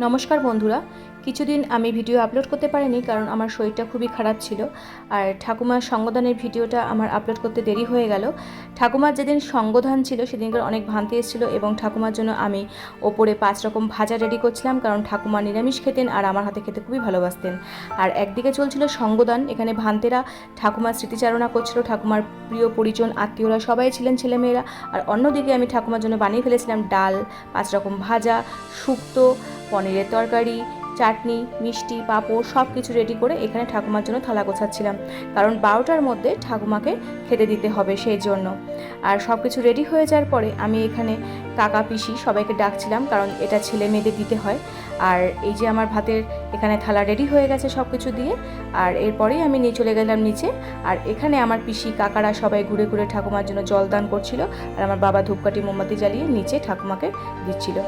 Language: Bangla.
নমস্কার বন্ধুরা, কিছুদিন আমি ভিডিও আপলোড করতে পারিনি কারণ আমার শরীরটা খুবই খারাপ ছিল। আর ঠাকুমার সঙ্গদানের ভিডিওটা আমার আপলোড করতে দেরি হয়ে গেল। ঠাকুমার যেদিন সঙ্গদান ছিল সেদিনকার অনেক ভান্তি এসেছিলো এবং ঠাকুমার জন্য আমি ওপরে 5 রকম ভাজা রেডি করছিলাম, কারণ ঠাকুমা নিরামিষ খেতেন আর আমার হাতে খেতে খুবই ভালোবাসতেন। আর একদিকে চলছিল সঙ্গদান, এখানে ভান্তেরা ঠাকুমার স্মৃতিচারণা করছিল, ঠাকুমার প্রিয় পরিজন আত্মীয়রা সবাই ছিলেন, ছেলেমেয়েরা। আর অন্যদিকে আমি ঠাকুমার জন্য বানিয়ে ফেলেছিলাম ডাল, 5 রকম ভাজা, শুক্তো, পনিরের তরকারি, চাটনি, মিষ্টি, পাঁপড় সব কিছু রেডি করে এখানে ঠাকুমার জন্য থালা গোছাচ্ছিলাম, কারণ 12টার মধ্যে ঠাকুমাকে খেতে দিতে হবে সেই জন্য। আর সব কিছু রেডি হয়ে যাওয়ার পরে আমি এখানে কাকা পিসি সবাইকে ডাকছিলাম, কারণ এটা ছেলে মেয়েদের দিতে হয়। আর এই যে আমার ভাতের এখানে থালা রেডি হয়ে গেছে সব কিছু দিয়ে। আর এরপরেই আমি নিয়ে চলে গেলাম নিচে। আর এখানে আমার পিসি কাকারা সবাই ঘুরে ঘুরে ঠাকুমার জন্য জল দান করছিল, আর আমার বাবা ধূপকাঠি মোমবাতি জ্বালিয়ে নিচে ঠাকুমাকে দিচ্ছিল।